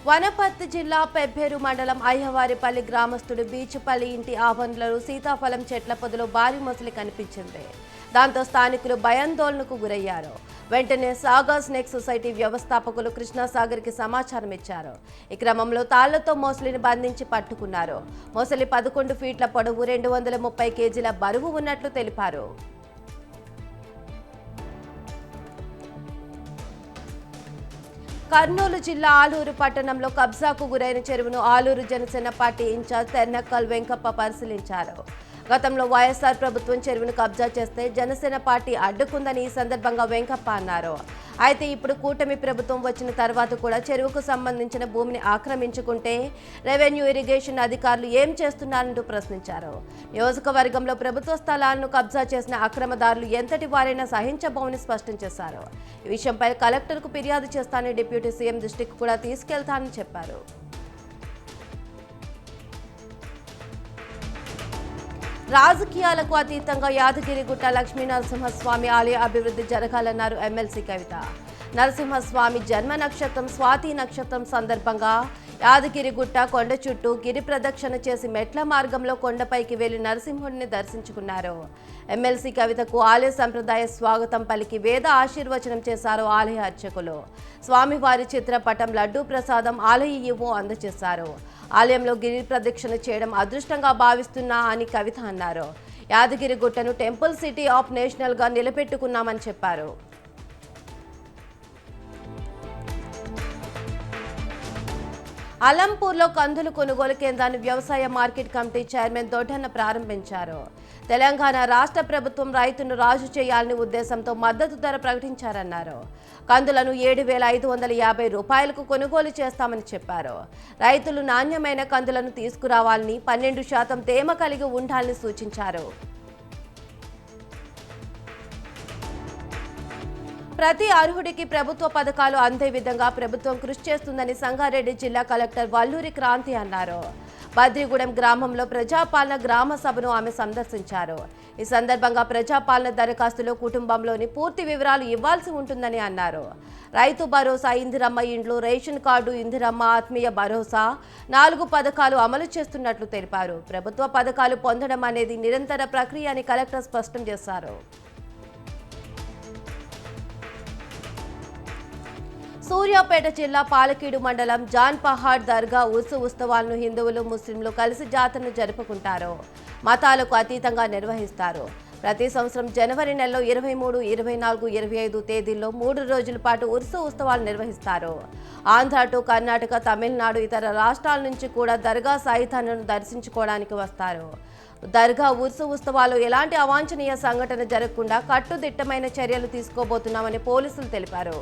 వనపర్తి జిల్లా పెబ్బేరు మండలం అయ్యవారిపల్లి గ్రామస్తుడు బీచుపల్లి ఇంటి ఆవరణలో సీతాఫలం చెట్ల పొదలో భారీ మొసలి కనిపించింది. దాంతో స్థానికులు భయాందోళనకు గురయ్యారు. వెంటనే సాగర్ స్నేక్ సొసైటీ వ్యవస్థాపకులు కృష్ణసాగర్కి సమాచారం ఇచ్చారు. ఈ క్రమంలో తాళ్లతో మొసలిని బంధించి పట్టుకున్నారు. మొసలి 11 ఫీట్ల పొడవు, 230 కేజీల బరువు ఉన్నట్లు తెలిపారు. కర్నూలు జిల్లా ఆలూరు పట్టణంలో కబ్జాకు గురైన చెరువును ఆలూరు జనసేన పార్టీ ఇన్ఛార్జ్ తెన్నక్కల్ వెంకప్ప పరిశీలించారు. గతంలో వైఎస్ఆర్ ప్రభుత్వం చెరువును కబ్జా చేస్తే జనసేన పార్టీ అడ్డుకుందని ఈ సందర్భంగా వెంకప్ప అన్నారు. అయితే ఇప్పుడు కూటమి ప్రభుత్వం వచ్చిన తర్వాత కూడా చెరువుకు సంబంధించిన భూమిని ఆక్రమించుకుంటే రెవెన్యూ ఇరిగేషన్ అధికారులు ఏం చేస్తున్నారంటూ ప్రశ్నించారు. నియోజకవర్గంలో ప్రభుత్వ స్థలాలను కబ్జా చేసిన అక్రమదారులు ఎంతటి వారైనా సహించబోమని స్పష్టం చేశారు. ఈ విషయంపై కలెక్టర్కు ఫిర్యాదు చేస్తానని డిప్యూటీ సీఎం దృష్టికి కూడా తీసుకెళ్తానని చెప్పారు. రాజకీయాలకు అతీతంగా యాదగిరిగుట్ట లక్ష్మీనరసింహస్వామి ఆలయ అభివృద్ధి జరగాలన్నారు ఎమ్మెల్సీ కవిత. నరసింహస్వామి జన్మ నక్షత్రం స్వాతి నక్షత్రం సందర్భంగా యాదగిరిగుట్ట కొండ చుట్టూ గిరి ప్రదక్షిణ చేసి మెట్ల మార్గంలో కొండపైకి వెళ్లి నరసింహుడిని దర్శించుకున్నారు. ఎమ్మెల్సీ కవితకు ఆలయ సంప్రదాయ స్వాగతం పలికి వేద ఆశీర్వచనం చేశారు ఆలయ అర్చకులు. స్వామివారి చిత్రపటం, లడ్డూ ప్రసాదం ఆలయ ఈవో అందజేశారు. ఆలయంలో గిరి ప్రదక్షిణ చేయడం అదృష్టంగా భావిస్తున్నా అని కవిత అన్నారు. యాదగిరిగుట్టను టెంపుల్ సిటీ ఆఫ్ నేషనల్ గా నిలబెట్టుకున్నామని చెప్పారు. అలంపూర్లో కందులు కొనుగోలు కేంద్రాన్ని వ్యవసాయ మార్కెట్ కమిటీ చైర్మన్ దొడ్డన్న ప్రారంభించారు. తెలంగాణ రాష్ట్ర ప్రభుత్వం రైతును రాజు చేయాలని ఉద్దేశంతో మద్దతు ధర ప్రకటించారన్నారు. కందులను 7,550 రూపాయలకు కొనుగోలు చేస్తామని చెప్పారు. రైతులు నాణ్యమైన కందులను తీసుకురావాలని, 12% తేమ కలిగి ఉండాలని సూచించారు. ప్రతి అర్హుడికి ప్రభుత్వ పథకాలు అందే విధంగా ప్రభుత్వం కృషి చేస్తుందని సంగారెడ్డి జిల్లా కలెక్టర్ వల్లూరి క్రాంతి అన్నారు. బద్రిగూడెం గ్రామంలో ప్రజాపాలన గ్రామ సభను ఆమె సందర్శించారు. ఈ సందర్భంగా ప్రజాపాలన దరఖాస్తులో కుటుంబంలోని పూర్తి వివరాలు ఇవ్వాల్సి ఉంటుందని అన్నారు. రైతు భరోసా, ఇందిరమ్మ ఇండ్లు, రేషన్ కార్డు, ఇందిరమ్మ ఆత్మీయ భరోసా 4 పథకాలు అమలు చేస్తున్నట్లు తెలిపారు. ప్రభుత్వ పథకాలు పొందడం అనేది నిరంతర ప్రక్రియ అని కలెక్టర్ స్పష్టం చేశారు. సూర్యాపేట జిల్లా పాలకీడు మండలం జాన్ పహాడ్ దర్గా ఉర్సు ఉత్సవాలను హిందువులు, ముస్లింలు కలిసి జాతరను జరుపుకుంటారు. మతాలకు అతీతంగా నిర్వహిస్తారు. ప్రతి సంవత్సరం జనవరి నెలలో 23, 24, 25 తేదీల్లో 3 రోజుల పాటు ఉర్సు ఉత్సవాలు నిర్వహిస్తారు. ఆంధ్ర టు కర్ణాటక, తమిళనాడు, ఇతర రాష్ట్రాల నుంచి కూడా దర్గా సాయితాను దర్శించుకోవడానికి వస్తారు. దర్గా ఉర్సు ఉత్సవాలు ఎలాంటి అవాంఛనీయ సంఘటన జరగకుండా కట్టుదిట్టమైన చర్యలు తీసుకోబోతున్నామని పోలీసులు తెలిపారు.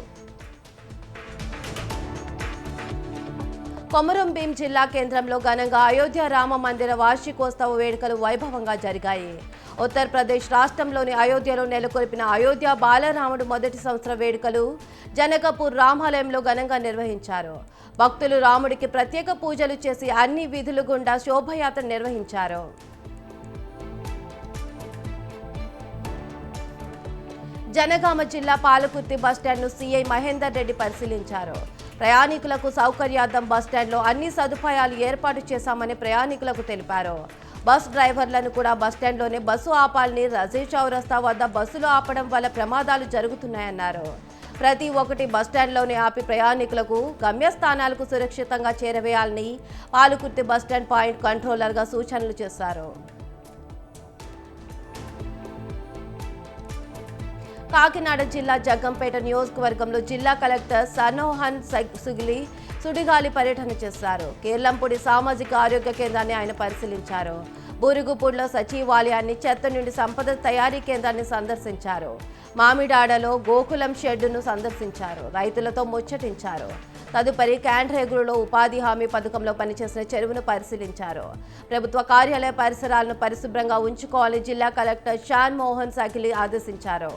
కొమరం భీం జిల్లా కేంద్రంలో ఘనంగా అయోధ్య రామ మందిర వార్షికోత్సవ వేడుకలు వైభవంగా జరిగాయి. ఉత్తరప్రదేశ్ రాష్ట్రంలోని అయోధ్యలో నెలకొల్పిన అయోధ్య బాలరాముడు మొదటి సంవత్సర వేడుకలు జనకపూర్ రామాలయంలో ఘనంగా నిర్వహించారు. భక్తులు రాముడికి ప్రత్యేక పూజలు చేసి అన్ని వీధుల గుండా శోభయాత్ర నిర్వహించారు. జనగామ జిల్లా పాలకుర్తి బస్టాండ్ను సీఐ మహేందర్ రెడ్డి పరిశీలించారు. ప్రయాణికులకు సౌకర్యార్థం బస్టాండ్లో అన్ని సదుపాయాలు ఏర్పాటు చేశామని ప్రయాణికులకు తెలిపారు. బస్ డ్రైవర్లను కూడా బస్టాండ్లోనే బస్సు ఆపాలని, రజీ చౌరస్తా వద్ద బస్సులు ఆపడం వల్ల ప్రమాదాలు జరుగుతున్నాయన్నారు. ప్రతి ఒక్కటి బస్టాండ్లోనే ఆపి ప్రయాణికులకు గమ్యస్థానాలకు సురక్షితంగా చేరవేయాలని పాలకుర్తి బస్టాండ్ పాయింట్ కంట్రోలర్గా సూచనలు చేశారు. కాకినాడ జిల్లా జగ్గంపేట నియోజకవర్గంలో జిల్లా కలెక్టర్ సనోహన్ సుగిలి సుడిగాలి పర్యటన చేశారు. కేర్లంపూడి సామాజిక ఆరోగ్య కేంద్రాన్ని ఆయన పరిశీలించారు. బూరుగుపూడిలో సచివాలయాన్ని, చెత్త నుండి సంపద తయారీ కేంద్రాన్ని సందర్శించారు. మామిడాడలో గోకులం షెడ్డును సందర్శించారు. రైతులతో ముచ్చటించారు. తదుపరి క్యాండ్రేగులలో ఉపాధి హామీ పథకంలో పనిచేసిన చెరువును పరిశీలించారు. ప్రభుత్వ కార్యాలయ పరిసరాలను పరిశుభ్రంగా ఉంచుకోవాలని జిల్లా కలెక్టర్ షాన్ మోహన్ సగిలి ఆదేశించారు.